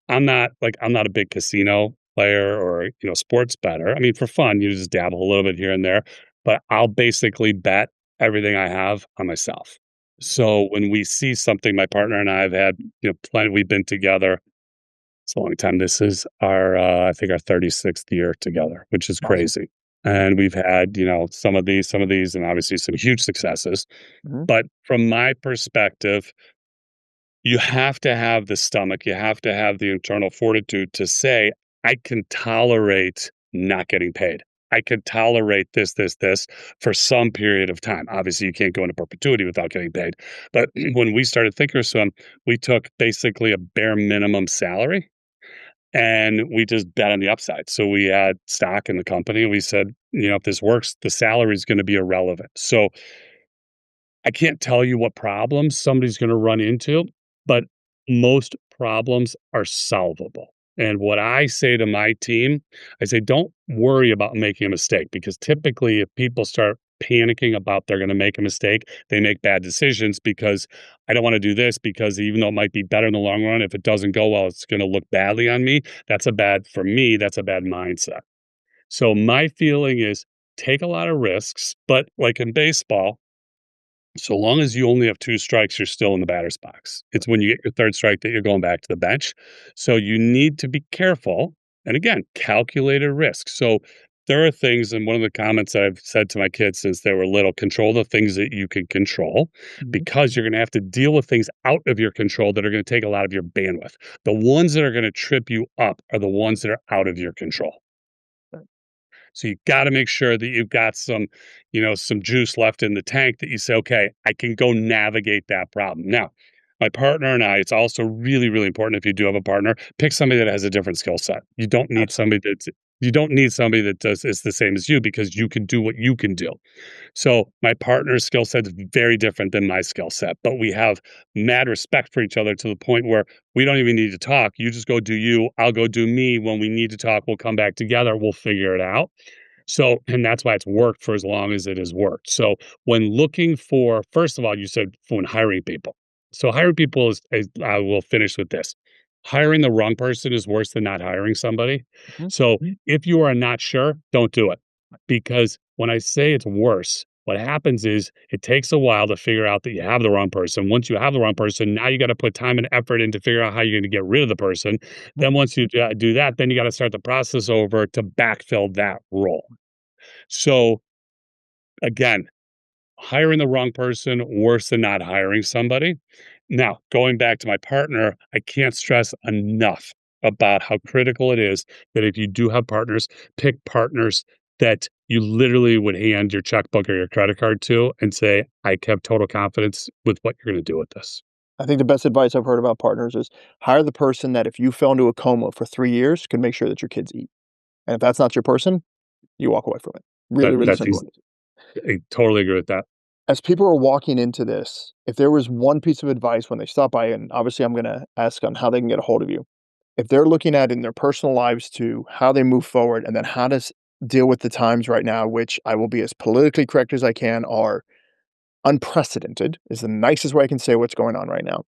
I'm not a big casino player or, sports bettor. I mean, for fun, you just dabble a little bit here and there, but I'll basically bet everything I have on myself. So, when we see something my partner and I have had, plenty we've been together it's a long time. This is our, I think our 36th year together, which is awesome. crazy. And we've had, some of these, and obviously some huge successes. Mhm, But from my perspective, you have to have the stomach, you have to have the internal fortitude to say, I can tolerate not getting paid. I could tolerate this for some period of time. Obviously, you can't go into perpetuity without getting paid. But when we started Thinkorswim, we took basically a bare minimum salary and we just bet on the upside. So we had stock in the company and we said, if this works, the salary is going to be irrelevant. So I can't tell you what problems somebody's going to run into, but most problems are solvable. And what I say to my team, I say, don't worry about making a mistake because typically, if people start panicking about they're going to make a mistake, they make bad decisions because I don't want to do this because even though it might be better in the long run, if it doesn't go well, it's going to look badly on me. For me, that's a bad mindset. So my feeling is take a lot of risks, but like in baseball, so long as you only have 2 strikes, you're still in the batter's box. It's when you get your 3rd strike that you're going back to the bench. So you need to be careful, and again, calculated risk. So there are things and one of the comments I've said to my kids since they were little, control the things that you can control mhm, because you're gonna have to deal with things out of your control that are gonna take a lot of your bandwidth. The ones that are gonna trip you up are the ones that are out of your control. right, So you got to make sure that you've got some juice left in the tank that you say, okay, I can go navigate that problem. Now, my partner and I, it's also really, really important if you do have a partner, pick somebody that has a different skill set. absolutely. You don't need somebody that does is the same as you because you can do what you can do. So my partner's skill set is very different than my skill set, but we have mad respect for each other to the point where we don't even need to talk. You just go do you, I'll go do me. When we need to talk, we'll come back together, we'll figure it out. So, and that's why it's worked for as long as it has worked. So, when looking for, first of all, you said when hiring people. So, hiring people is I will finish with this. Hiring the wrong person is worse than not hiring somebody. Mhm, So, if you are not sure, don't do it. Because when I say it's worse, what happens is it takes a while to figure out that you have the wrong person. Once you have the wrong person, now you got to put time and effort in to figure out how you're going to get rid of the person. mhm, Then once you do that, then you got to start the process over to backfill that role. So again, hiring the wrong person, worse than not hiring somebody. Now, going back to my partner, I can't stress enough about how critical it is that if you do have partners, pick partners that you literally would hand your checkbook or your credit card to and say, I have total confidence with what you're going to do with this. I think the best advice I've heard about partners is hire the person that if you fell into a coma for 3 years, can make sure that your kids eat. And if that's not your person, you walk away from it. Really, That really that's simple. ex- I totally agree with that. As people are walking into this, if there was one piece of advice when they stop by, and obviously I'm gonna ask on how they can get a hold of you. If they're looking at in their personal lives to how they move forward and then how to deal with the times right now, which I will be as politically correct as I can, are unprecedented, is the nicest way I can say what's going on right now.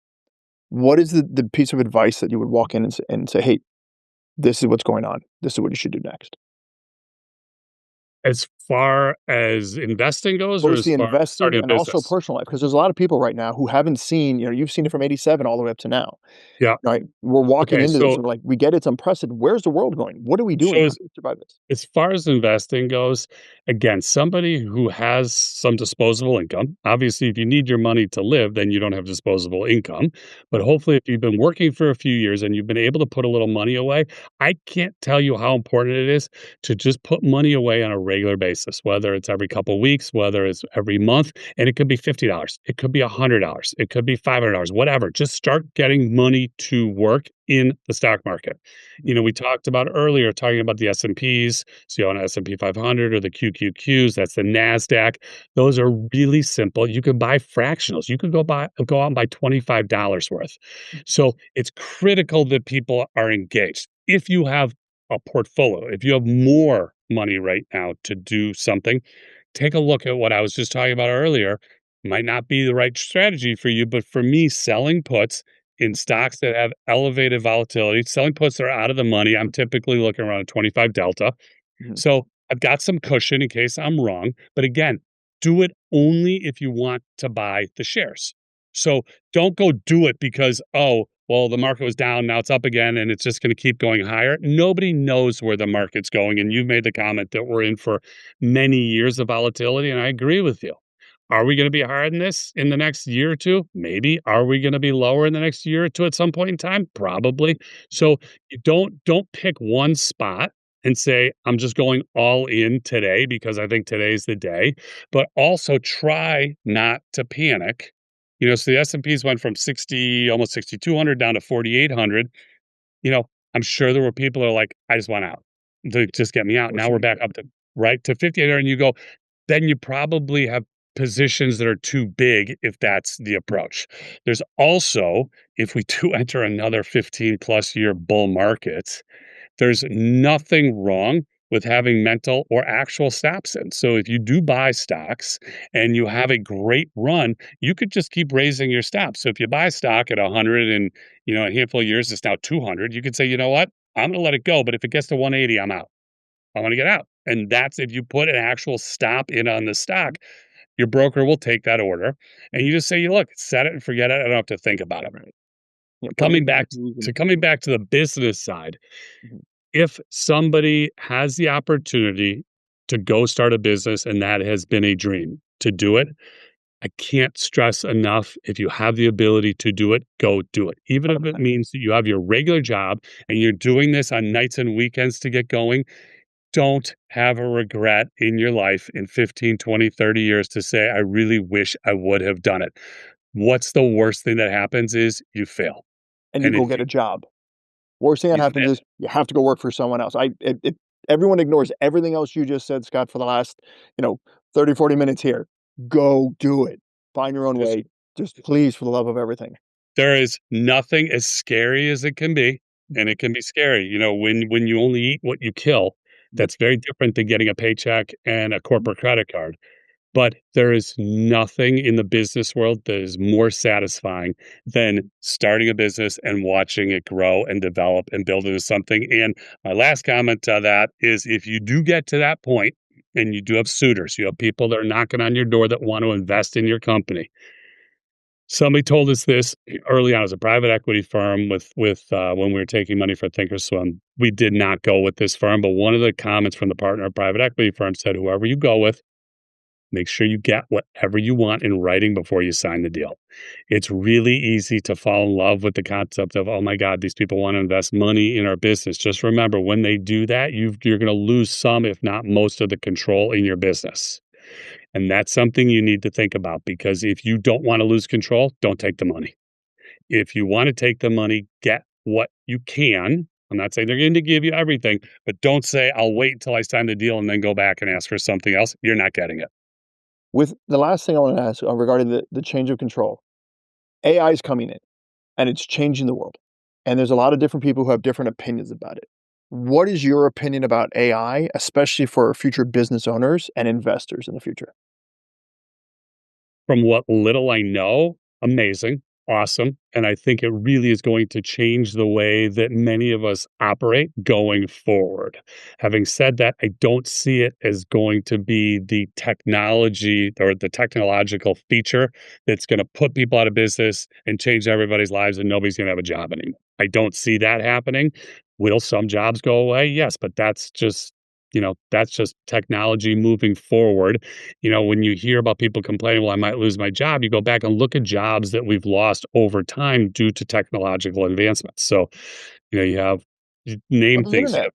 What is the piece of advice that you would walk in and say, "Hey, this is what's going on. This is what you should do next." As far as investing goes, or Both as the far as investing starting a and also business? personal life, because there's a lot of people right now who haven't seen, you've seen it from '87 all the way up to now, Yeah. right? We're walking Okay. into this So, and we're like, we get it's unprecedented. Where's the world going? What are we so doing? How as do we survive this? As far as investing goes, again, somebody who has some disposable income. Obviously, if you need your money to live, then you don't have disposable income. But Mhm, hopefully, if you've been working for a few years and you've been able to put a little money away, I can't tell you how important it is to just put money away on a regular basis, whether it's every couple weeks, whether it's every month, and it could be $50, it could be $100, it could be $500, whatever. Just start getting money to work in the stock market. mhm, We talked about earlier, talking about the S&Ps, so you own S&P 500 or the QQQs, that's the NASDAQ. Those are really simple. You could buy fractionals. You could go out and buy $25 worth. So it's critical that people are engaged. If you have a portfolio, if you have more money right now to do something, take a look at what I was just talking about earlier. Might not be the right strategy for you, but for me, selling puts in stocks that have elevated volatility, selling puts that are out of the money, I'm typically looking around a 25 delta. mhm. So I've got some cushion in case I'm wrong. But again, do it only if you want to buy the shares. So don't go do it because, oh, well, the market was down, now it's up again, and it's just going to keep going higher. Nobody knows where the market's going. And you've made the comment that we're in for many years of volatility, and I agree with you. Are we going to be higher than this in the next year or two? Maybe. Are we going to be lower in the next year or two at some point in time? Probably. So you don't pick one spot and say, I'm just going all in today because I think today's the day. But also try not to panic. So the S&Ps went from 60, almost 6,200 down to 4,800. I'm sure there were people that are like, I just want out. To just get me Of out. course Now you we're do. back up to right to 5,800. And you go, then you probably have positions that are too big if that's the approach. There's also, if we do enter another 15 plus year bull market, there's nothing wrong with having mental or actual stops in. So if you do buy stocks and you have a great run, you could just keep raising your stops. So if you buy stock at 100 and, a handful of years, it's now 200, you could say, you know what? I'm going to let it go. But if it gets to 180, I'm out. I want to get out. And that's if you put an actual stop in on the stock, your broker will take that order and you just say, you look, set it and forget it. I don't have to think about it. Right. Yeah, put Coming it back in. to coming back to the business side, Mhm. if somebody has the opportunity to go start a business and that has been a dream to do it, I can't stress enough, if you have the ability to do it, go do it. Even if it means that you have your regular job and you're doing this on nights and weekends to get going, don't have a regret in your life in 15, 20, 30 years to say, I really wish I would have done it. What's the worst thing that happens is you fail. And you And go if get a job. Worst thing that you happens fail, is you have to go work for someone else. Everyone ignores everything else you just said, Scott, for the last, you know, 30, 40 minutes here. Go do it. Find your own just way. Just please, for the love of everything. there is nothing as scary as it can be, and Mhm. it can be scary, when you only eat what you kill, Yep. that's very different than getting a paycheck and a corporate credit card. But there is nothing in the business world that is more satisfying than starting a business and watching it grow and develop and build into something. And my last comment to that is if you do get to that point and you do have suitors, you have people that are knocking on your door that want to invest in your company, Somebody told us this early on as a private equity firm with when we were taking money for Thinkorswim. We did not go with this firm, but one of the comments from the partner of private equity firm said, "Whoever you go with, make sure you get whatever you want in writing before you sign the deal." It's really easy to fall in love with the concept of, oh my God, these people want to invest money in our business. Just remember, when they do that, you're going to lose some, if not most, of the control in your business. And that's something you need to think about, because if you don't want to lose control, don't take the money. If you want to take the money, get what you can. I'm not saying they're going to give you everything, but don't say, I'll wait until I sign the deal and then go back and ask for something else. You're not getting it. With the last thing I want to ask regarding the change of control, AI is coming in and it's changing the world. And there's a lot of different people who have different opinions about it. What is your opinion about AI, especially for future business owners and investors in the future? From what little I know, amazing, awesome, and I think it really is going to change the way that many of us operate going forward. Having said that, I don't see it as going to be the technology or the technological feature that's gonna put people out of business and change everybody's lives, and nobody's gonna have a job anymore. I don't see that happening. Will some jobs go away? Yes, but that's just technology moving forward. When you hear about people complaining, well, I might lose my job, you go back and look at jobs that we've lost over time due to technological advancements. So, you have Well, name the things. internet.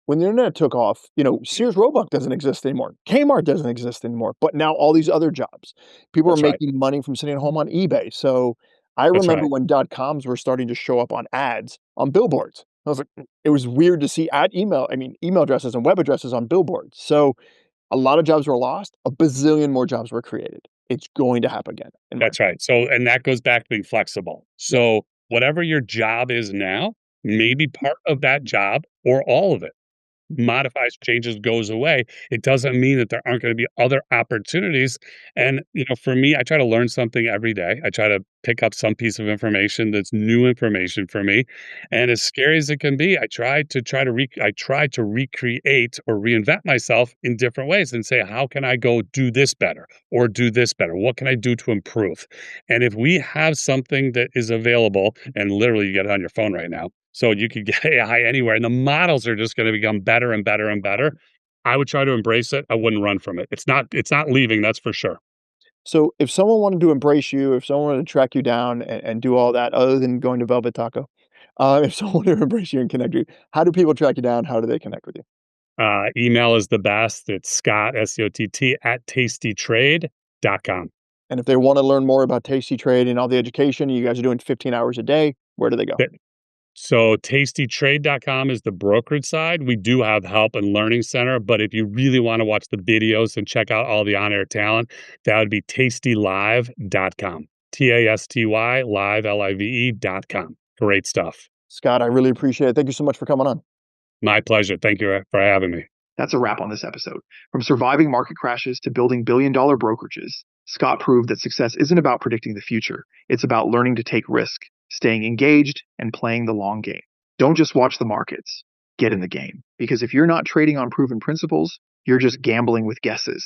When the internet took off, Sears Roebuck doesn't exist anymore. Kmart doesn't exist anymore. But now all these other jobs, people are That's right. making money from sitting at home on eBay. So I That's remember right. when .coms were starting to show up on ads on billboards. I was like, it was weird to see email addresses and web addresses on billboards. So a lot of jobs were lost. A bazillion more jobs were created. It's going to happen again, in my That's opinion. right. So, and that goes back to being flexible. Yep. So, whatever your job is now, maybe part of that job or all of it modifies, changes, goes away. It doesn't mean that there aren't going to be other opportunities. And, for me, I try to learn something every day. I try to pick up some piece of information that's new information for me. And as scary as it can be, I try to recreate or reinvent myself in different ways and say, how can I go do this better or do this better? What can I do to improve? And if we have something that is available, and literally you get it on your phone right now, so you could get AI anywhere, and the models are just going to become better and better and better. I would try to embrace it. I wouldn't run from it. It's not leaving, that's for sure. So if someone wanted to embrace you, if someone wanted to track you down and do all that other than going to Velvet Taco, if someone wanted to embrace you and connect you, how do people track you down? How do they connect with you? Email is the best. It's Scott, SCOTT, at TastyTrade.com. And if they want to learn more about TastyTrade and all the education you guys are doing 15 hours a day, where do they go? So tastytrade.com is the brokerage side. We do have help and learning center, but if you really want to watch the videos and check out all the on-air talent, that would be tastylive.com. TASTY live, LIVE.com. Great stuff. Scott, I really appreciate it. Thank you so much for coming on. My pleasure. Thank you for having me. That's a wrap on this episode. From surviving market crashes to building billion-dollar brokerages, Scott proved that success isn't about predicting the future. It's about learning to take risk, staying engaged, and playing the long game. Don't just watch the markets. Get in the game. Because if you're not trading on proven principles, you're just gambling with guesses.